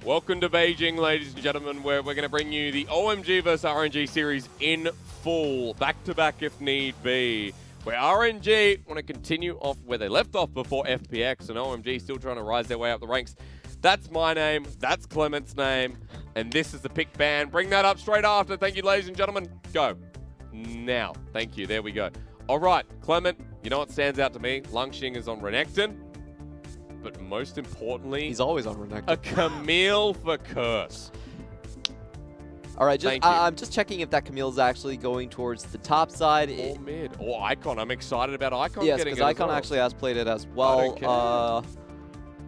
Welcome to Beijing, ladies and gentlemen, where we're going to bring you the OMG vs RNG series in full, back-to-back if need be. Where RNG want to continue off where they left off before FPX, and OMG still trying to rise their way up the ranks. That's my name, that's Clement's name, and this is the pick band. Bring that up straight after. Thank you, ladies and gentlemen. Go. Now. Thank you. There we go. All right, Clement, you know what stands out to me? Langx is on Renekton. But most importantly, he's always on Renekton. A Camille for Curse. All right, I'm just checking if that Camille is actually going towards the top side. Or mid. Or Icon. I'm excited about Icon yes, getting it. Yes, because Icon actually has played it as well.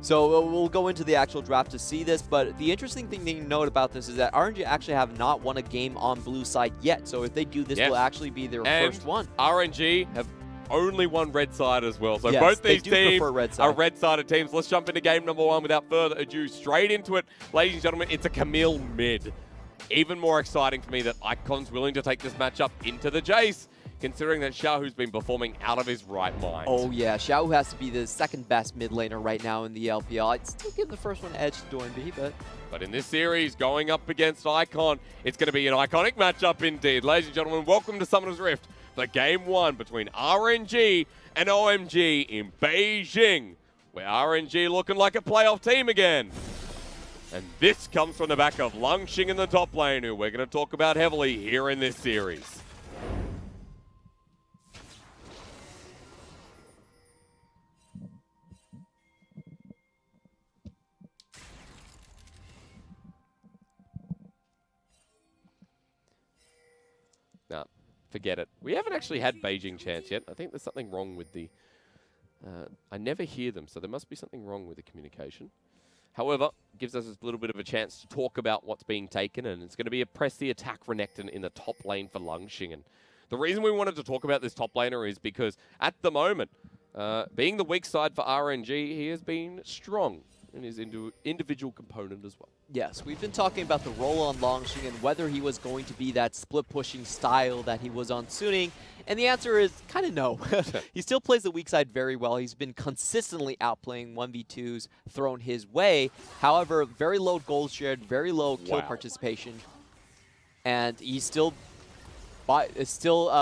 So we'll go into the actual draft to see this. But the interesting thing to note about this is that RNG actually have not won a game on blue side yet. So if they do, this will actually be their first one. RNG have only one red side as well. So yes, both these teams are red-sided teams. Let's jump into game number one without further ado. Straight into it. Ladies and gentlemen, it's a Camille mid. Even more exciting for me that Icon's willing to take this matchup into the Jayce, considering that Xiaohu's been performing out of his right mind. Oh yeah, Xiaohu has to be the second best mid laner right now in the LPL. I'd still give the first one edge to OMG, but in this series, going up against Icon, it's going to be an iconic matchup indeed. Ladies and gentlemen, welcome to Summoner's Rift. The game one between RNG and OMG in Beijing, where RNG looking like a playoff team again. And this comes from the back of Langx in the top lane, who we're going to talk about heavily here in this series. Nah. Forget it. We haven't actually had Beijing chants yet. I think there's something wrong with the... I never hear them, so there must be something wrong with the communication. However, it gives us a little bit of a chance to talk about what's being taken, and it's going to be a press the attack Renekton in the top lane for Langx. And the reason we wanted to talk about this top laner is because at the moment, being the weak side for RNG, he has been strong in his individual component as well. Yes, we've been talking about the role on Langx and whether he was going to be that split-pushing style that he was on Suning, and the answer is kind of no. He still plays the weak side very well. He's been consistently outplaying 1v2s thrown his way. However, very low gold shared, very low kill participation, and he's still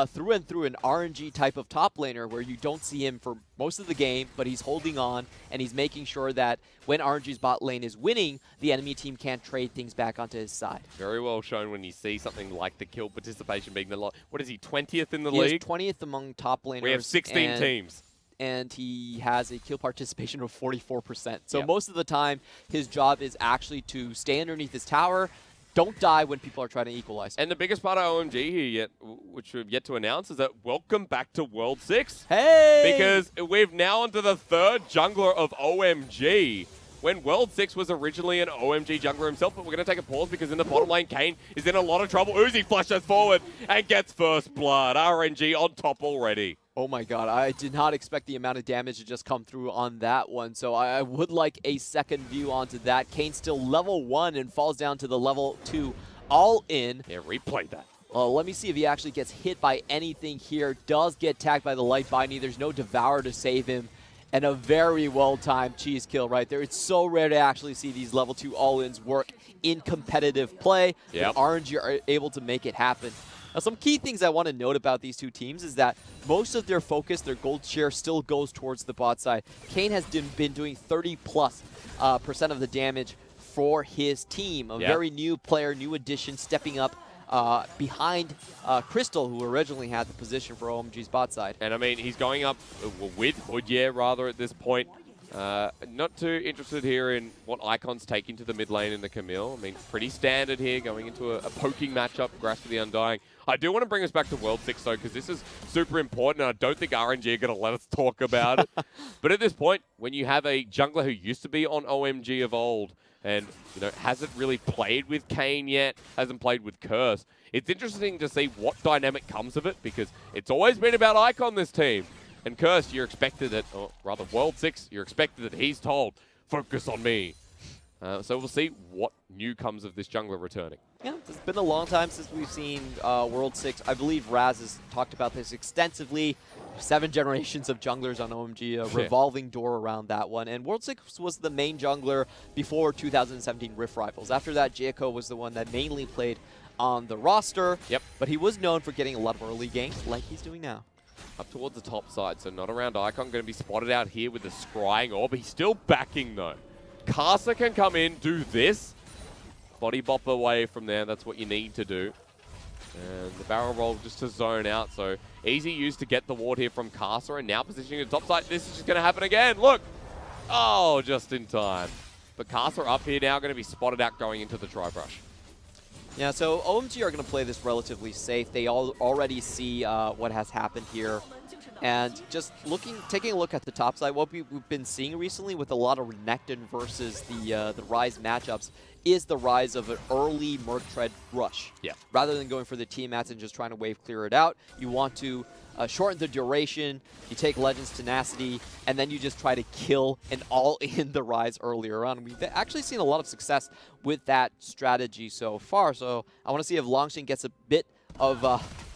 through and through an RNG type of top laner where you don't see him for most of the game, but he's holding on and he's making sure that when RNG's bot lane is winning, the enemy team can't trade things back onto his side. Very well shown when you see something like the kill participation being the what is he, 20th in the league? He is 20th among top laners. We have 16 teams. And he has a kill participation of 44%. So most of the time, his job is actually to stay underneath his tower. Don't die when people are trying to equalize. And the biggest part of OMG here, which we've yet to announce, is that welcome back to World 6. Hey! Because we've now onto the third jungler of OMG. When World 6 was originally an OMG jungler himself, but we're going to take a pause because in the bottom lane, Kane is in a lot of trouble. Uzi flashes forward and gets first blood. RNG on top already. Oh my god, I did not expect the amount of damage to just come through on that one, so I would like a second view onto that. Kane still level 1 and falls down to the level 2 all in. Yeah, replay that. Let me see if he actually gets hit by anything here. Does get tagged by the light binding. There's no Devour to save him. And a very well-timed cheese kill right there. It's so rare to actually see these level 2 all-ins work in competitive play. Yep. RNG are able to make it happen. Now, some key things I want to note about these two teams is that most of their focus, their gold share, still goes towards the bot side. Kane has been doing 30+% of the damage for his team. A very new player, new addition, stepping up behind Crystal, who originally had the position for OMG's bot side. And I mean, he's going up with Hudie rather at this point. Not too interested here in what Icon's taking to the mid lane in the Camille. I mean, pretty standard here going into a poking matchup, Grasp of the Undying. I do want to bring us back to World 6 though, because this is super important and I don't think RNG are going to let us talk about it. But at this point, when you have a jungler who used to be on OMG of old and hasn't really played with Kane yet, hasn't played with Curse, it's interesting to see what dynamic comes of it, because it's always been about Icon, this team. And Curse, you're expected that, or rather World 6, you're expected that he's told, focus on me. So we'll see what new comes of this jungler returning. Yeah, it's been a long time since we've seen World 6. I believe Raz has talked about this extensively. 7 generations of junglers on OMG, a revolving door around that one. And World 6 was the main jungler before 2017 Rift Rivals. After that, Jayce was the one that mainly played on the roster. Yep. But he was known for getting a lot of early games, like he's doing now. Up towards the top side, so not around Icon. Going to be spotted out here with the scrying orb. He's still backing, though. Karsa can come in, do this. Body bop away from there. That's what you need to do. And the barrel roll just to zone out. So easy use to get the ward here from Karsa. And now positioning the top side. This is just going to happen again. Look. Oh, just in time. But Karsa up here now going to be spotted out going into the tri-brush. Yeah, so OMG are going to play this relatively safe. They already see what has happened here. And just taking a look at the top side, what we've been seeing recently with a lot of Renekton versus the Ryze matchups is the rise of an early Merc Tread rush. Yeah. Rather than going for the team mats and just trying to wave clear it out, you want to shorten the duration, you take Legends Tenacity, and then you just try to kill and all-in the Ryze earlier on. We've actually seen a lot of success with that strategy so far, so I want to see if Langx gets a bit of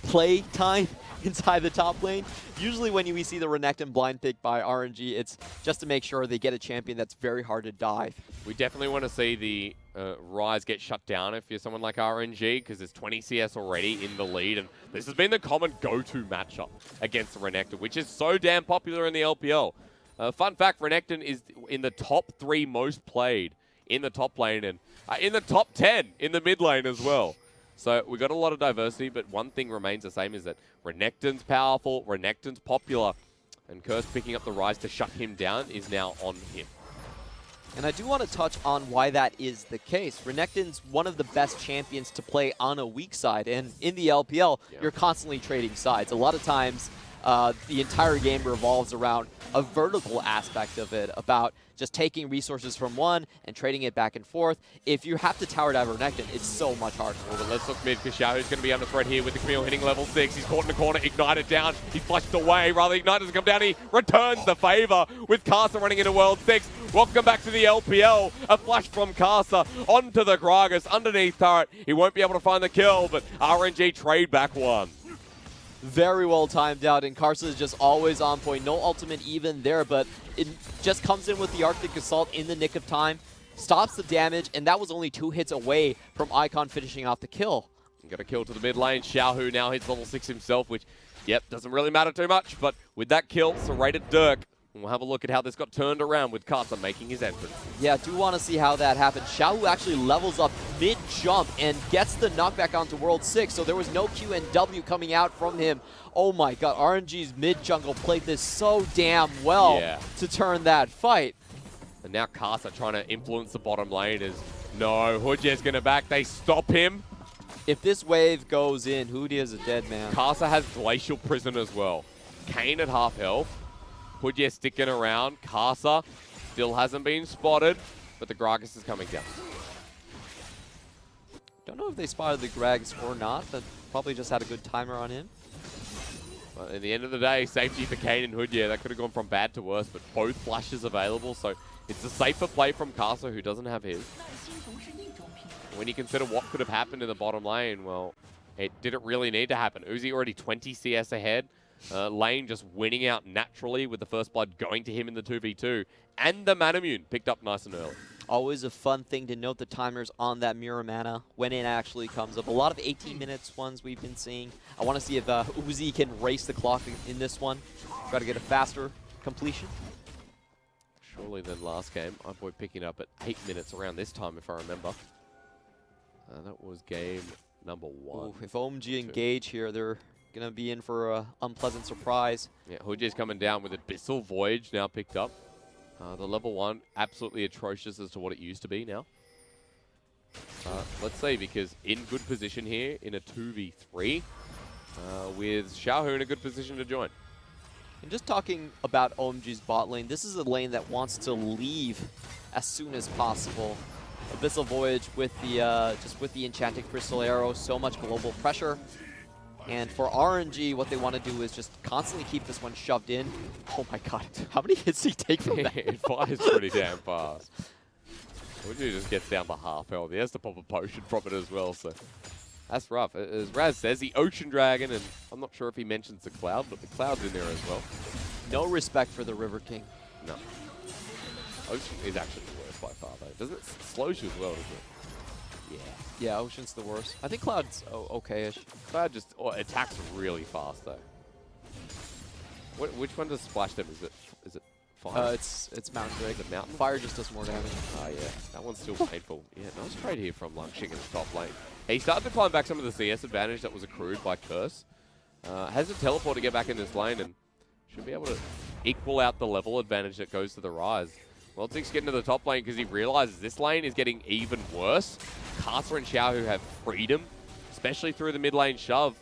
play time inside the top lane. Usually when we see the Renekton blind pick by RNG, it's just to make sure they get a champion that's very hard to dive. We definitely want to see the Ryze get shut down if you're someone like RNG, because there's 20 CS already in the lead, and this has been the common go-to matchup against the Renekton, which is so damn popular in the LPL. Fun fact, Renekton is in the top 3 most played in the top lane, and in the top 10 in the mid lane as well. So we've got a lot of diversity, but one thing remains the same, is that Renekton's powerful, Renekton's popular, and Curse picking up the Ryze to shut him down is now on him. And I do want to touch on why that is the case. Renekton's one of the best champions to play on a weak side, and in the LPL, you're constantly trading sides. A lot of times, the entire game revolves around a vertical aspect of it, about just taking resources from one and trading it back and forth. If you have to tower dive Renekton, it's so much harder. Well, but let's look mid, because Xiaohu's going to be under threat here with the Camille hitting level 6. He's caught in the corner, ignited down. He's flushed away. Rather, Ignite doesn't come down. He returns the favor with Karsa running into World 6. Welcome back to the LPL. A flash from Karsa onto the Gragas underneath turret. He won't be able to find the kill, but RNG trade back one. Very well timed out, and Karsa is just always on point. No ultimate even there, but it just comes in with the Arctic Assault in the nick of time, stops the damage, and that was only 2 hits away from Icon finishing off the kill. Got a kill to the mid lane. Xiaohu now hits level 6 himself, which, yep, doesn't really matter too much, but with that kill, serrated Dirk. And we'll have a look at how this got turned around with Karsa making his entrance. Yeah, I do want to see how that happened. Xiaohu actually levels up mid-jump and gets the knockback onto World 6, so there was no Q and W coming out from him. Oh my god, RNG's mid-jungle played this so damn well to turn that fight. And now Karsa trying to influence the bottom lane is, no, Hudie's going to back. They stop him. If this wave goes in, Hudie is a dead man. Karsa has Glacial Prison as well. Kane at half health. Hudie sticking around. Karsa still hasn't been spotted, but the Gragas is coming down. Don't know if they spotted the Gragas or not, but probably just had a good timer on him. But at the end of the day, safety for Kane and Hudie. That could have gone from bad to worse, but both flashes available, so it's a safer play from Karsa, who doesn't have his. When you consider what could have happened in the bottom lane, well, it didn't really need to happen. Uzi already 20 CS ahead. Lane just winning out naturally with the first blood going to him in the 2v2. And the Manamune picked up nice and early. Always a fun thing to note the timers on that mirror mana when it actually comes up. A lot of 18 minutes ones we've been seeing. I want to see if Uzi can race the clock in this one. Try to get a faster completion. Surely than last game. Our boy picking up at 8 minutes around this time, if I remember. That was game number 1. Ooh, if OMG engage here, they're going to be in for an unpleasant surprise. Yeah, Hudie's coming down with Abyssal Voyage now picked up. The level 1, absolutely atrocious as to what it used to be now. Let's see, because in good position here in a 2v3 with Xiaohu in a good position to join. And just talking about OMG's bot lane, this is a lane that wants to leave as soon as possible. Abyssal Voyage with the just with the Enchanted Crystal Arrow, so much global pressure. And for RNG, what they want to do is just constantly keep this one shoved in. Oh my god, how many hits did he take from that? It fires pretty damn fast. Hudie just gets down to half health. He has to pop a potion from it as well, so That's rough. As Raz says, the Ocean Dragon, and I'm not sure if he mentions the Cloud, but the Cloud's in there as well. No respect for the River King. No. Ocean is actually the worst by far, though. Doesn't it slows you as well, doesn't it? Yeah. Yeah, Ocean's the worst. I think Cloud's okay-ish. Cloud just attacks really fast, though. Which one does splash them? Is it fire? It's Mountain Drake. Is it Mountain? Fire just does more damage. Oh, yeah. That one's still painful. Yeah, nice trade here from Langx in the top lane. He started to climb back some of the CS advantage that was accrued by Curse. Has a teleport to get back in this lane and should be able to equal out the level advantage that goes to the Ryze. World6 getting to the top lane because he realizes this lane is getting even worse. Karsa and Xiaohu have freedom, especially through the mid lane shove.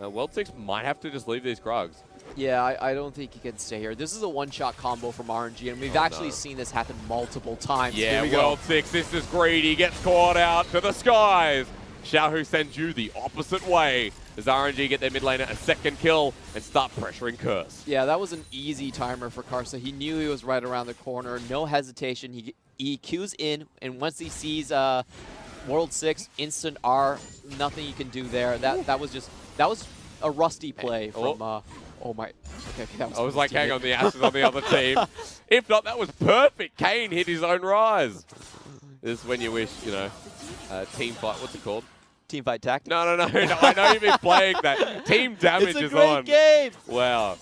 World6 might have to just leave these Krugs. Yeah, I don't think he can stay here. This is a one-shot combo from RNG, and we've actually seen this happen multiple times. Yeah, World6, this is greedy, gets caught out to the skies. Xiaohu sends you the opposite way as RNG get their mid laner a second kill and start pressuring Curse. Yeah, that was an easy timer for Karsa. He knew he was right around the corner. No hesitation. He Qs in, and once he sees World6, instant R, nothing you can do there. That was a rusty play from... oh my... Okay, that was I was like, hang on, the Ashe is on the other team. If not, that was perfect. Kane hit his own Ryze. This is when you wish, you know, team fight. What's it called? Team fight tactics? No. I know you've been playing that. Team damage is on. It's a great game. Wow.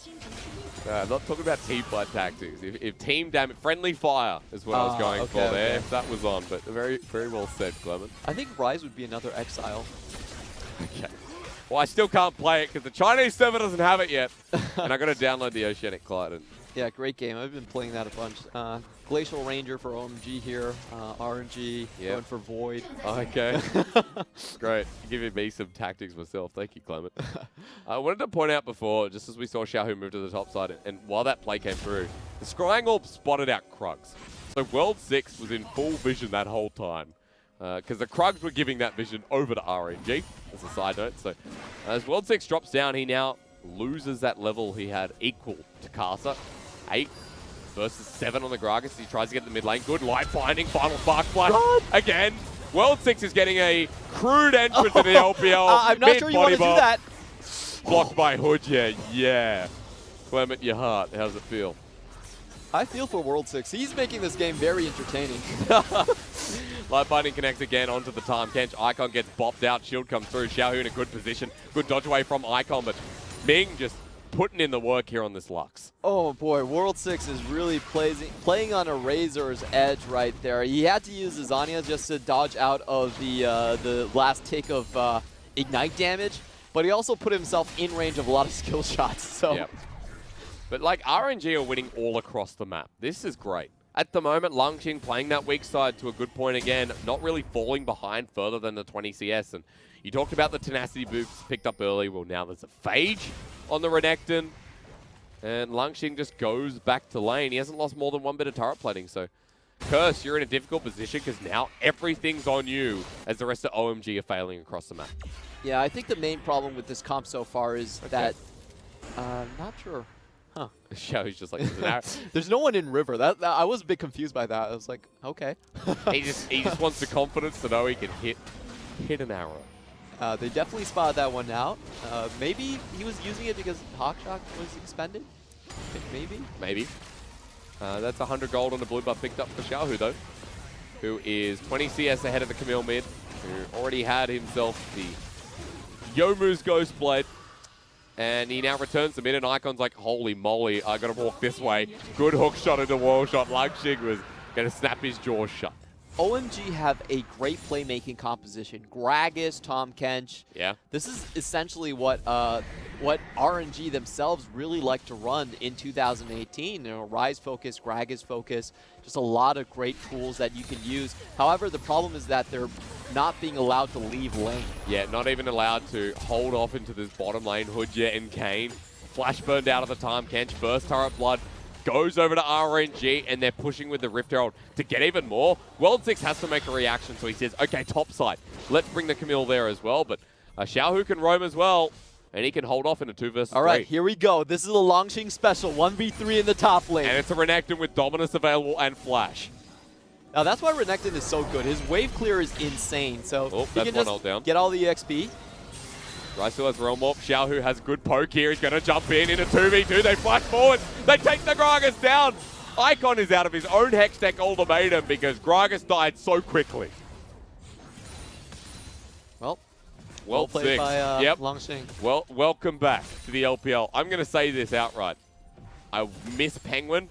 I'm not talking about team fight tactics. If team damage, friendly fire is what I was going for there. If that was on, but very, very well said, Clement. I think Ryze would be another exile. Okay. Well, I still can't play it because the Chinese server doesn't have it yet, and I got to download the Oceanic Client. Yeah, great game. I've been playing that a bunch. Glacial Ranger for OMG here. RNG going for Void. Okay. Great. You're giving me some tactics myself. Thank you, Clement. I wanted to point out before, just as we saw Xiaohu move to the top side, and while that play came through, the Scrying Orb spotted out Krugs. So World6 was in full vision that whole time. Because the Krugs were giving that vision over to RNG, as a side note. So as World6 drops down, he now loses that level he had equal to Karsa. 8 versus 7 on the Gragas. He tries to get the mid lane. Good light binding. Final spark flash. Again, World6 is getting a crude entrance in the LPL. I'm not sure you want to do that. Blocked by Hudie. Yeah. Clement, your heart. How's it feel? I feel for World6. He's making this game very entertaining. Light binding connects again onto the Tahm. Kench Icon gets bopped out. Shield comes through. Xiaohu in a good position. Good dodge away from Icon, but Ming just putting in the work here on this Lux. Oh boy, World6 is really playing on a razor's edge right there. He had to use his Anya just to dodge out of the last tick of Ignite damage, but he also put himself in range of a lot of skill shots. So. Yep. But like RNG are winning all across the map. This is great. At the moment, Langx playing that weak side to a good point again, not really falling behind further than the 20 CS. And you talked about the tenacity boosts picked up early. Well, now there's a Phage on the Renekton. And Langx just goes back to lane. He hasn't lost more than one bit of turret plating. So, Curse, you're in a difficult position because now everything's on you as the rest of OMG are failing across the map. Yeah, I think the main problem with this comp so far is that... not sure. Huh. Xiaohu's just like, there's an arrow. There's no one in River. That I was a bit confused by that. I was like, okay. he just wants the confidence to know he can hit an arrow. They definitely spotted that one out. Maybe he was using it because Hawkshock was expended. Maybe. Maybe. That's 100 gold on the blue buff picked up for Xiaohu though, who is 20 CS ahead of the Camille mid, who already had himself the Youmuu's Ghostblade. And he now returns to mid, and Icon's like, holy moly, I gotta walk this way. Good hook shot into wall shot. Langx was gonna snap his jaw shut. OMG have a great playmaking composition. Gragas, Tahm, Kench. Yeah. This is essentially what RNG themselves really like to run in 2018. You know, Ryze focus, Gragas focus, just a lot of great tools that you can use. However, the problem is that they're not being allowed to leave lane. Yeah, not even allowed to hold off into this bottom lane. Hudie and Kane. Flash burned out of the time. Kench, first turret blood. Goes over to RNG, and they're pushing with the Rift Herald to get even more. World6 has to make a reaction, so he says, okay, top side. Let's bring the Camille there as well, but Xiaohu can roam as well, and he can hold off in a 2 versus 3. All right, here we go. This is a Langx special, 1v3 in the top lane. And it's a Renekton with Dominus available and Flash. Now, that's why Renekton is so good. His wave clear is insane, so he can just down. get all the XP. Ryze still has Realm Warp. Xiaohu has good poke here. He's going to jump in a 2v2. They flash forward. They take the Gragas down. Icon is out of his own Hex Deck ultimatum because Gragas died so quickly. Well played by Yep. Langx. Well, welcome back to the LPL. I'm going to say this outright. I miss Penguin.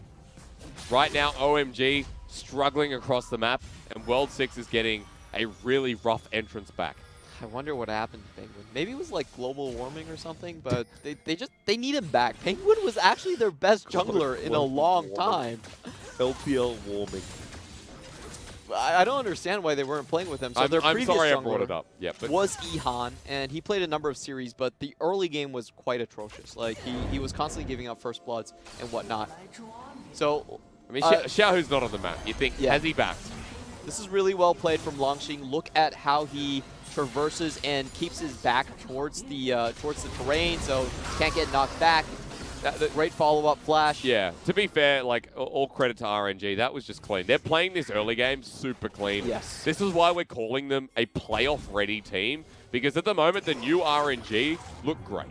Right now, OMG struggling across the map, and World 6 is getting a really rough entrance back. I wonder what happened to Penguin. Maybe it was like global warming or something, but they need him back. Penguin was actually their best jungler in a long time. LPL warming. I don't understand why they weren't playing with him. So their previous I'm sorry I jungler brought it up. Yeah, but was Ihan, and he played a number of series, but the early game was quite atrocious. Like, he was constantly giving up first bloods and whatnot. So, I mean, Xiaohu's not on the map. You think, has he backed? This is really well played from Langx. Look at how he traverses and keeps his back towards the terrain, so he can't get knocked back. Great follow-up flash. Yeah, to be fair, like, all credit to RNG. That was just clean. They're playing this early game super clean. Yes. This is why we're calling them a playoff-ready team, because at the moment, the new RNG look great.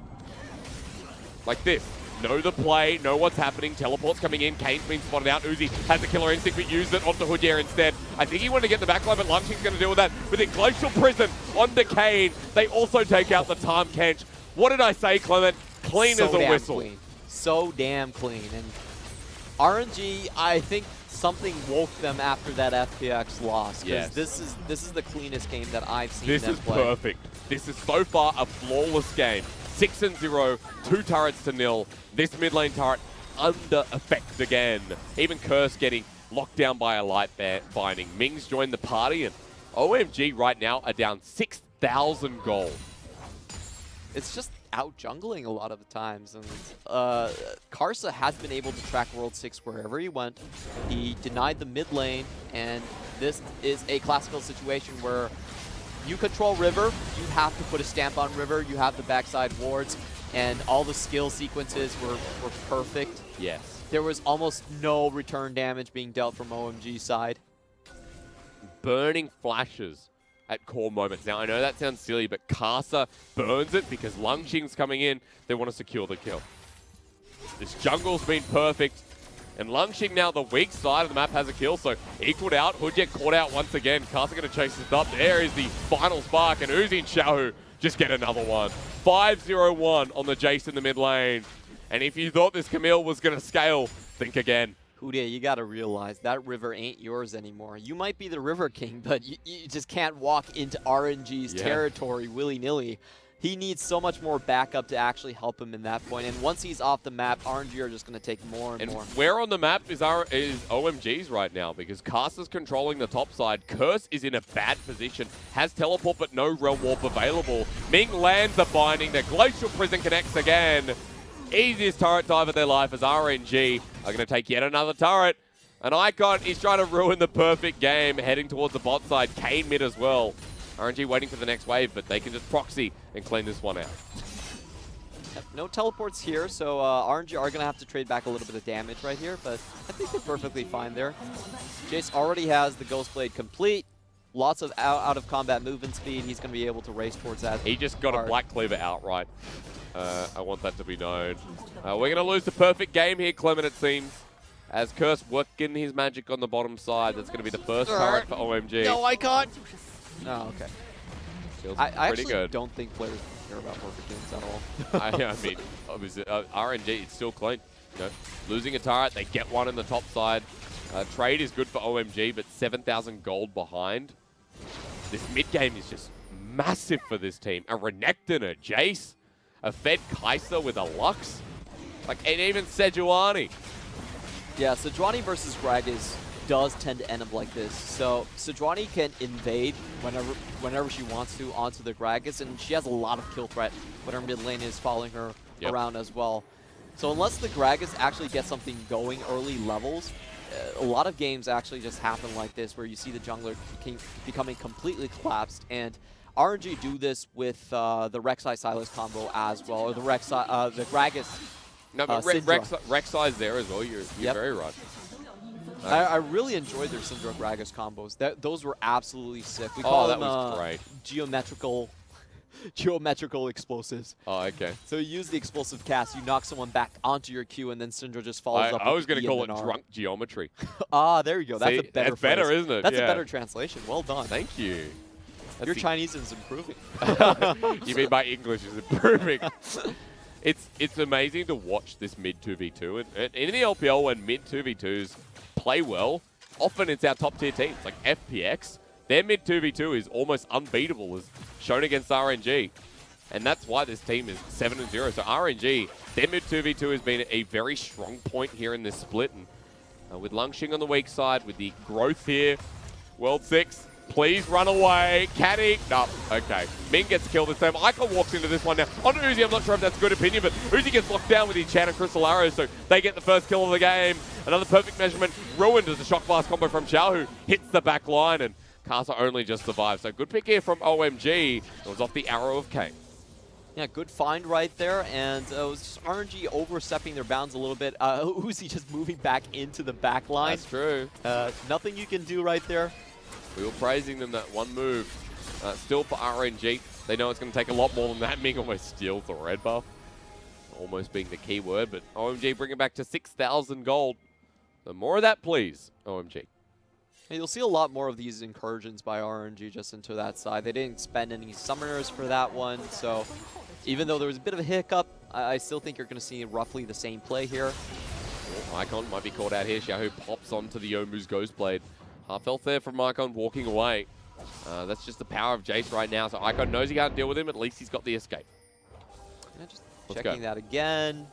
Like this. Know the play, know what's happening. Teleport's coming in. Kane's been spotted out. Uzi has the killer instinct, but used it onto Hudie instead. I think he wanted to get the backline, but Langx's going to deal with that. But in Glacial Prison onto Kane, they also take out the Tahm Kench. What did I say, Clement? Clean as a whistle. Clean. So damn clean. And RNG, I think something woke them after that FPX loss. Because this is the cleanest game that I've seen them play. This is perfect. This is so far a flawless game. 6-0, 2 turrets to 0. This mid lane turret under effect again. Even Curse getting locked down by a light binding. Ming's joined the party, and OMG right now are down 6,000 gold. It's just out jungling a lot of the times, and Karsa has been able to track World 6 wherever he went. He denied the mid lane, and this is a classical situation where you control River, you have to put a stamp on River, you have the backside wards, and all the skill sequences were perfect. Yes. There was almost no return damage being dealt from OMG's side. Burning flashes at core moments. Now, I know that sounds silly, but Karsa burns it because Langxing's coming in. They want to secure the kill. This jungle's been perfect. And Langxing now, the weak side of the map, has a kill, so equaled out. Hudie caught out once again. Karsa going to chase this up. There is the final spark, and Uzi and Xiaohu just get another one. 5-0-1 on the Jayce in the mid lane. And if you thought this Camille was going to scale, think again. Hudie, you got to realize that river ain't yours anymore. You might be the River King, but you just can't walk into RNG's territory willy-nilly. He needs so much more backup to actually help him in that point. And once he's off the map, RNG are just going to take more and more. Where on the map is OMG's right now? Because Karsa's controlling the top side. Curse is in a bad position. Has teleport, but no Realm Warp available. Ming lands the binding. The Glacial Prison connects again. Easiest turret dive of their life as RNG are going to take yet another turret. And Icon is trying to ruin the perfect game, heading towards the bot side. Kane mid as well. RNG waiting for the next wave, but they can just proxy and clean this one out. Yep, no teleports here, so RNG are going to have to trade back a little bit of damage right here, but I think they're perfectly fine there. Jayce already has the Ghost Blade complete. Lots of out-of-combat movement speed. He's going to be able to race towards that. He just got a Black Cleaver outright. I want that to be known. We're going to lose the perfect game here, Clement, it seems. As Curse working his magic on the bottom side. That's going to be the first turret for OMG. No, I can't. Oh, okay. Feels I pretty actually good. don't think players care about perfect games at all. I mean, obviously, RNG, it's still clean. You know, losing a turret, they get one in the top side. Trade is good for OMG, but 7,000 gold behind. This mid game is just massive for this team. A Renekton, a Jayce, a Fed Karsa with a Lux, and even Sejuani. Yeah, Sejuani versus Gragas does tend to end up like this. So Sejuani can invade whenever she wants to onto the Gragas, and she has a lot of kill threat when her mid lane is following her around as well. So unless the Gragas actually gets something going early levels, a lot of games actually just happen like this, where you see the jungler becoming completely collapsed. And RNG do this with the Rek'Sai Sylas combo as well, or the Gragas. No, but Rek'Sai's there as well. You're very right. I really enjoyed their Syndra Gragas combos. Those were absolutely sick. We call them that was great. geometrical geometrical explosives. Oh, okay. So you use the explosive cast, you knock someone back onto your Q, and then Syndra just follows up. I was going to call it R. drunk geometry. Ah, there you go. That's See, a better that's better, phrase. isn't it? That's Yeah. a better translation. Well done. Thank you. Your Chinese is improving. You mean my English is improving? It's amazing to watch this mid 2v2. And in the LPL, when mid 2v2s play well, often it's our top tier teams. Like FPX, their mid 2v2 is almost unbeatable, as shown against RNG. And that's why this team is 7-0. So RNG, their mid 2v2 has been a very strong point here in this split. And with Langx on the weak side, with the growth here, World 6. Please run away. Caddy. No. Okay. Ming gets killed this time. Icon walks into this one now. On Uzi, I'm not sure if that's good opinion, but Uzi gets locked down with the Enchanted Crystal Arrow, so they get the first kill of the game. Another perfect measurement. Ruined as a shock blast combo from Xiaohu hits the back line, and Karsa only just survives. So good pick here from OMG. It was off the arrow of Kane. Yeah, good find right there, and it was just RNG overstepping their bounds a little bit. Uzi just moving back into the back line. That's true. Nothing you can do right there. We were praising them that one move. Still for RNG. They know it's going to take a lot more than that. Ming almost steals the red buff. Almost being the key word, but OMG bring it back to 6,000 gold. So more of that, please, OMG. And you'll see a lot more of these incursions by RNG just into that side. They didn't spend any summoners for that one, so even though there was a bit of a hiccup, I still think you're going to see roughly the same play here. Oh, Icon might be caught out here. Xiaohu pops onto the Youmuu's Ghostblade. Half health there from Icon walking away. That's just the power of Jayce right now. So Icon knows he can't deal with him. At least he's got the escape. Yeah, just Let's checking go. that again.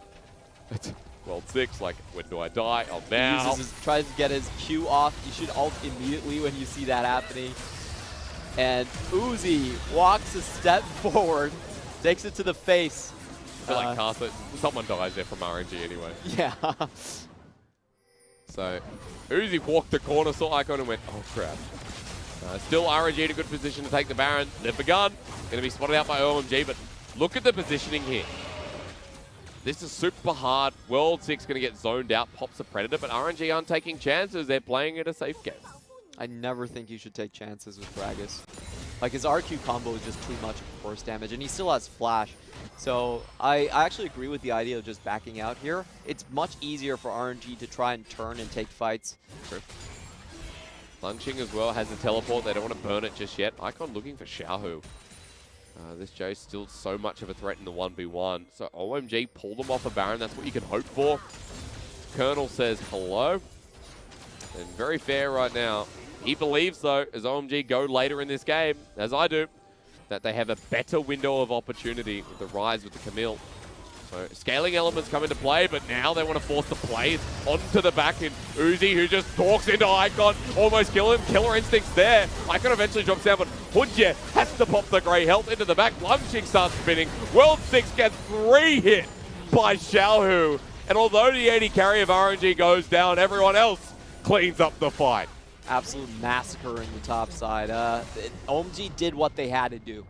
World 6, like, when do I die? Oh, now. Tries to get his Q off. You should ult immediately when you see that happening. And Uzi walks a step forward, takes it to the face. I feel like Karsa, someone dies there from RNG anyway. Yeah. So Uzi walked the corner, saw Icon and went, oh crap. Still RNG in a good position to take the Baron. They've begun. Going to be spotted out by OMG, but look at the positioning here. This is super hard. World 6 going to get zoned out, pops a Predator, but RNG aren't taking chances. They're playing it a safe game. I never think you should take chances with Gragas. Like, his RQ combo is just too much force damage, and he still has Flash. So I actually agree with the idea of just backing out here. It's much easier for RNG to try and turn and take fights. True. Langx as well has a teleport. They don't want to burn it just yet. Icon looking for Xiaohu. This Jayce still so much of a threat in the 1v1. So OMG pull them off a Baron. That's what you can hope for. Colonel says hello. And very fair right now. He believes, though, as OMG go later in this game, as I do, that they have a better window of opportunity with the Ryze with the Camille. So scaling elements come into play, but now they want to force the plays onto the back end. Uzi, who just talks into Icon, almost kill him. Killer instincts there. Icon eventually drops down, but Hudie has to pop the grey health into the back. Langx starts spinning. World 6 gets 3 hit by Xiaohu. And although the 80 carry of RNG goes down, everyone else cleans up the fight. Absolute massacre in the top side. OMG did what they had to do.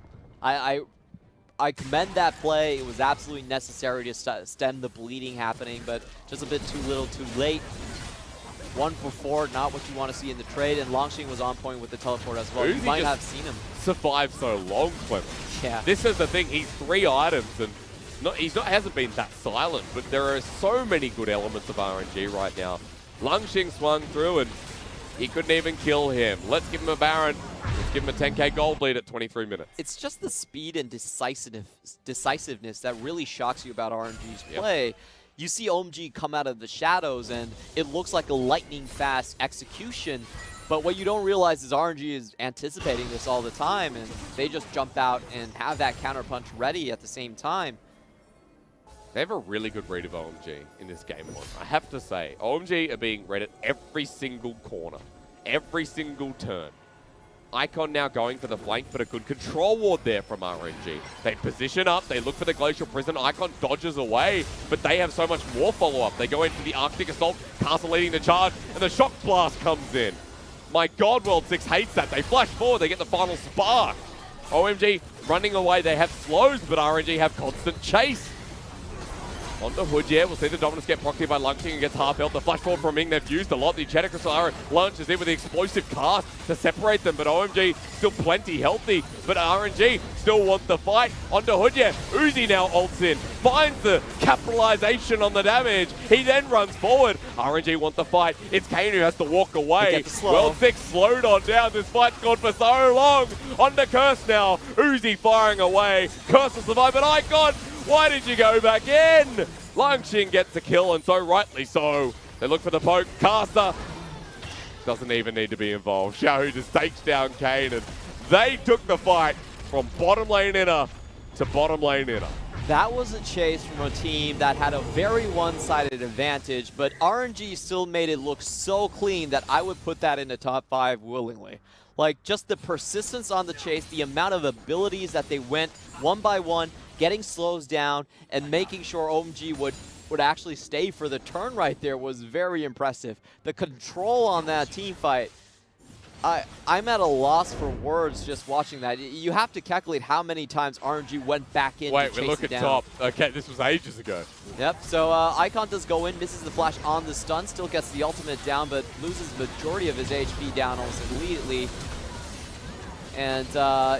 I commend that play. It was absolutely necessary to stem the bleeding happening, but just a bit too little too late. 1 for 4, not what you want to see in the trade, and Langx was on point with the teleport as well. You might have seen him. Survived so long, Clement. Yeah. This is the thing, he's 3 items, and hasn't been that silent, but there are so many good elements of RNG right now. Langx swung through, and he couldn't even kill him. Let's give him a Baron. Let's give him a 10k gold lead at 23 minutes. It's just the speed and decisiveness that really shocks you about RNG's play. You see OMG come out of the shadows, and it looks like a lightning-fast execution, but what you don't realize is RNG is anticipating this all the time, and they just jump out and have that counterpunch ready at the same time. They have a really good read of OMG in this game one. I have to say, OMG are being read at every single corner, every single turn. Icon now going for the flank, but a good control ward there from RNG. They position up, they look for the Glacial Prison, Icon dodges away, but they have so much more follow-up. They go into the Arctic Assault, Karsa leading the charge, and the Shock Blast comes in. My God, World 6 hates that. They flash forward, they get the final spark. OMG running away, they have slows, but RNG have constant chase. On the Hudie, we'll see the dominance get procced here by Langx and gets half health. The flash forward from Ming, they've used a lot. The Enchanted Crystal launches in with the explosive cast to separate them, but OMG still plenty healthy. But RNG still want the fight. Onto Hudie. Uzi now ults in, finds the capitalization on the damage. He then runs forward. RNG want the fight. It's Kane who has to walk away. World 6 slowed on down. This fight's gone for so long. Onto Curse now. Uzi firing away. Curse will survive, but Icon, why did you go back in? Langx gets the kill, and so rightly so. They look for the poke. Karsa doesn't even need to be involved. Xiaohu just takes down Kane, and they took the fight from bottom lane inner to bottom lane inner. That was a chase from a team that had a very one-sided advantage, but RNG still made it look so clean that I would put that in the top 5 willingly. Like, just the persistence on the chase, the amount of abilities that they went one by one, getting slows down, and making sure OMG would actually stay for the turn right there was very impressive. The control on that team fight, I'm at a loss for words just watching that. You have to calculate how many times RNG went back in to chase it down. Wait, we look at top. Okay, this was ages ago. Yep, so Icon does go in, misses the flash on the stun, still gets the ultimate down, but loses the majority of his HP down almost immediately. And,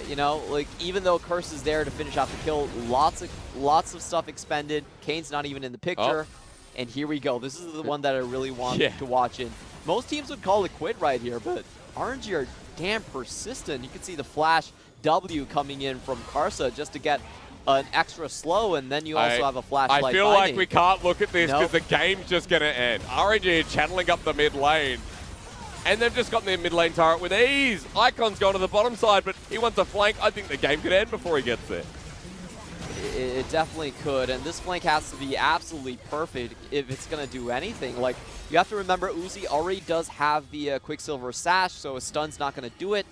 you know, like, even though Curse is there to finish off the kill, lots of stuff expended. Kane's not even in the picture. Oh. And here we go. This is the one that I really want to watch in. Most teams would call it quit right here, but RNG are damn persistent. You can see the flash W coming in from Karsa just to get an extra slow, and then you also have a flashlight. I feel like we can't look at this because the game's just going to end. RNG are channeling up the mid lane. And they've just gotten their mid lane turret with ease. Icon's gone to the bottom side, but he wants a flank. I think the game could end before he gets there. It definitely could, and this flank has to be absolutely perfect if it's going to do anything. Like, you have to remember, Uzi already does have the Quicksilver Sash, so a stun's not going to do it.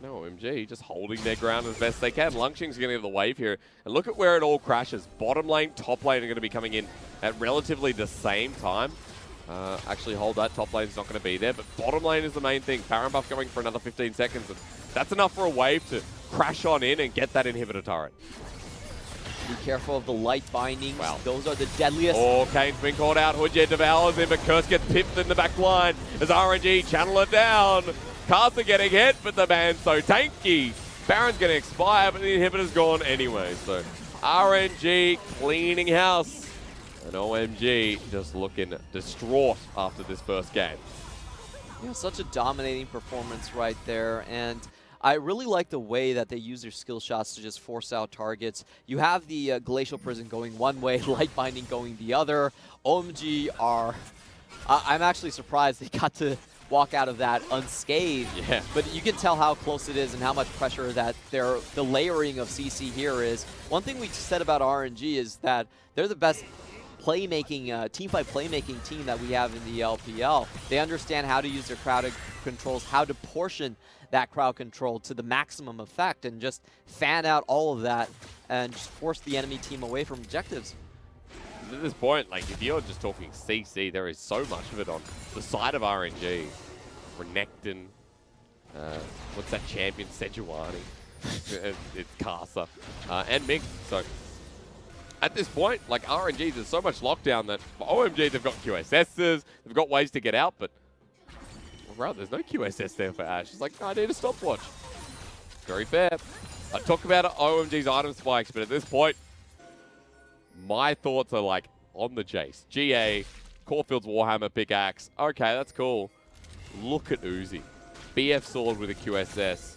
No, OMG, just holding their ground as best they can. Langx's going to get the wave here. And look at where it all crashes. Bottom lane, top lane are going to be coming in at relatively the same time. Actually hold that, top lane is not going to be there, but bottom lane is the main thing. Baron buff going for another 15 seconds, and that's enough for a wave to crash on in and get that inhibitor turret. Be careful of the light bindings. Wow. Those are the deadliest. Oh, Kane's been called out. Hudie devours him, but Curse gets pipped in the back line as RNG channel it down. Karsa getting hit, but the man's so tanky. Baron's going to expire, but the inhibitor's gone anyway. So RNG cleaning house. And OMG just looking distraught after this first game. Yeah, such a dominating performance right there. And I really like the way that they use their skill shots to just force out targets. You have the Glacial Prison going one way, Light Binding going the other. OMG are... I'm actually surprised they got to walk out of that unscathed. Yeah. But you can tell how close it is and how much pressure that the layering of CC here is. One thing we said about RNG is that they're the best playmaking, teamfight playmaking team that we have in the LPL. They understand how to use their crowd controls, how to portion that crowd control to the maximum effect, and just fan out all of that and just force the enemy team away from objectives. At this point, like, if you're just talking CC, there is so much of it on the side of RNG. Renekton, what's that champion? Sejuani. It's Karsa. And Ming. So at this point, like, RNG, there's so much lockdown that for OMG, they've got QSSs, they've got ways to get out, but well, there's no QSS there for Ashe. It's like, no, I need a stopwatch. Very fair. I talk about OMG's item spikes, but at this point, my thoughts are like on the Jayce. GA, Caulfield's Warhammer pickaxe. Okay, that's cool. Look at Uzi. BF sword with a QSS.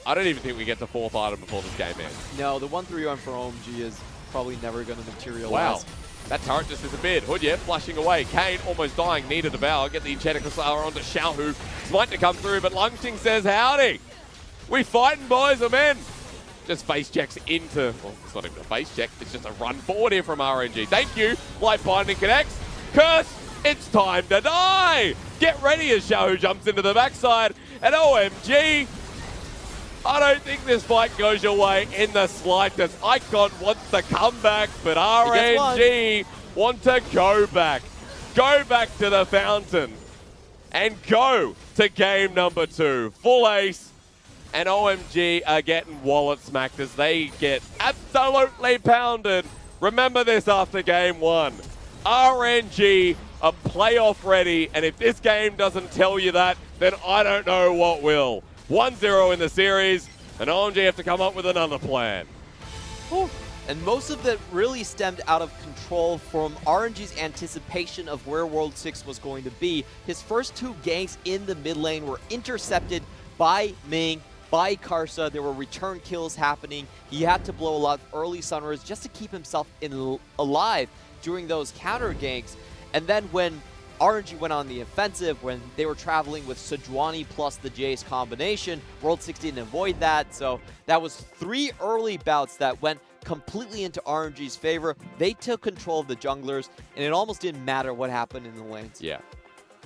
I don't even think we get the 4th item before this game ends. No, the 1-3-1 for OMG is probably never going to materialize. Wow. That turret just disappeared. Hudie flashing away. Kane almost dying. Need a devour. Get the Enchanted Crystal onto Xiaohu. Smite to come through, but Langx says, howdy. We fighting, boys or men. Just face checks into, well, it's not even a face check. It's just a run forward here from RNG. Thank you. Light Binding connects. Curse, it's time to die. Get ready as Xiaohu jumps into the backside. And OMG, I don't think this fight goes your way in the slightest. Icon wants to come back, but RNG want to go back. Go back to the fountain and go to game number 2. Full ace, and OMG are getting wallet smacked as they get absolutely pounded. Remember this after game 1. RNG are playoff ready, and if this game doesn't tell you that, then I don't know what will. 1-0 in the series, and OMG have to come up with another plan. Ooh. And most of that really stemmed out of control from RNG's anticipation of where World 6 was going to be. His first 2 ganks in the mid lane were intercepted by Ming, by Karsa. There were return kills happening. He had to blow a lot of early sunrise just to keep himself alive during those counter ganks. And then when RNG went on the offensive, when they were traveling with Sejuani plus the Jayce combination, World 6 didn't avoid that. So that was 3 early bouts that went completely into RNG's favor. They took control of the junglers, and it almost didn't matter what happened in the lanes. Yeah,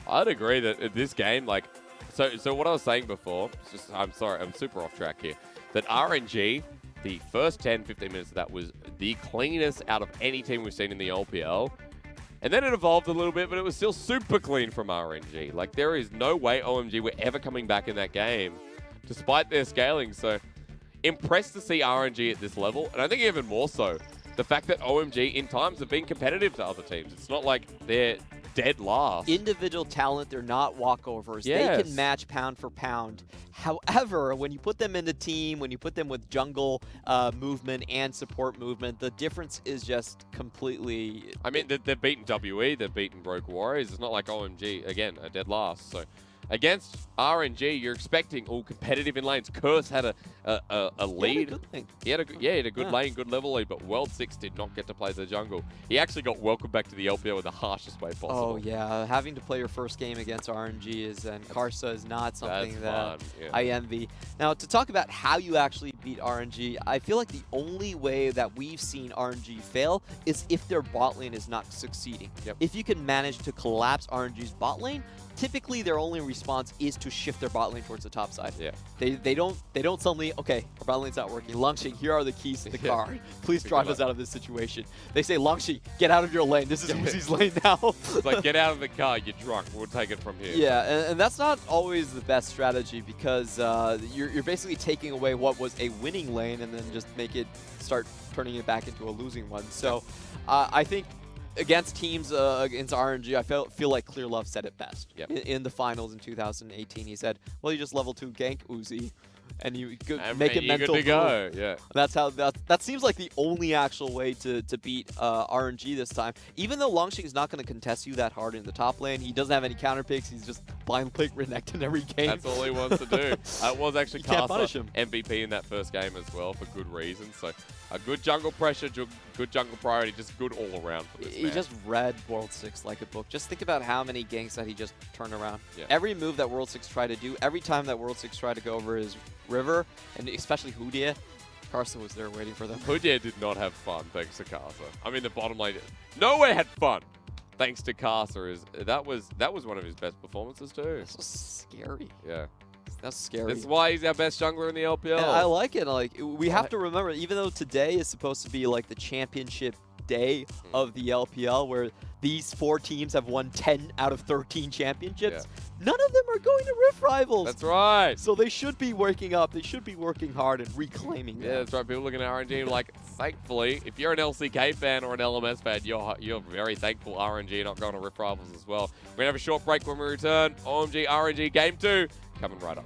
I'd agree that in this game, like, so what I was saying before, I'm sorry, I'm super off track here, that RNG, the first 10-15 minutes of that was the cleanest out of any team we've seen in the LPL. And then it evolved a little bit, but it was still super clean from RNG. Like, there is no way OMG were ever coming back in that game, despite their scaling. So, impressed to see RNG at this level. And I think even more so, the fact that OMG in times have been competitive to other teams. It's not like they're dead last. Individual talent, they're not walkovers. Yes. They can match pound for pound. However, when you put them in the team, when you put them with jungle movement and support movement, the difference is just completely... I mean, they've beaten WE, they've beaten Rogue Warriors. It's not like OMG, again, are dead last. So against RNG, you're expecting all competitive in lanes. Curse had a lead. He had a good lane, good level lead, but World 6 did not get to play the jungle. He actually got welcomed back to the LPL with the harshest way possible. Oh yeah, having to play your first game against RNG and Karsa is not something that I envy. Now, to talk about how you actually beat RNG, I feel like the only way that we've seen RNG fail is if their bot lane is not succeeding. Yep. If you can manage to collapse RNG's bot lane, typically their only response is to shift their bot lane towards the top side. Yeah. They don't suddenly, okay, our bot lane's not working. Langx, here are the keys to the car. Please drive us out of this situation. They say, Langx, get out of your lane. This is Uzi's lane now. It's like, get out of the car, you're drunk. We'll take it from here. Yeah, and that's not always the best strategy because you're basically taking away what was a winning lane and then just start turning it back into a losing one. So I think against teams against RNG, I feel like Clear Love said it best. Yep. In the finals in 2018, he said, well, you just level 2 gank Uzi, and you make it mental. Good to go. Yeah. That's how that seems like the only actual way to beat RNG this time. Even though Langx is not going to contest you that hard in the top lane, he doesn't have any counter picks. He's just blind pick Renekton every game. That's all he wants to do. It was actually Karsa him. MVP in that first game as well for good reasons. So a good jungle pressure, good jungle priority, just good all around for this He man. just read World 6 like a book. Just think about how many ganks that he just turned around. Yeah. Every move that World 6 tried to do, every time that World 6 tried to go over his river, and especially Hudie, Karsa was there waiting for them. Hudie did not have fun thanks to Karsa. I mean, the bottom lane, nowhere had fun thanks to Karsa. That was one of his best performances too. That's so scary. Yeah. That's scary. That's why he's our best jungler in the LPL. And I like it. Like, we have to remember, even though today is supposed to be like the championship day of the LPL, where these 4 teams have won 10 out of 13 championships, none of them are going to Rift Rivals. That's right. So they should be waking up. They should be working hard and reclaiming that. Yeah, that's right. People looking at RNG like, thankfully, if you're an LCK fan or an LMS fan, you're very thankful RNG not going to Rift Rivals as well. We're going to have a short break when we return. OMG RNG Game 2 coming right up.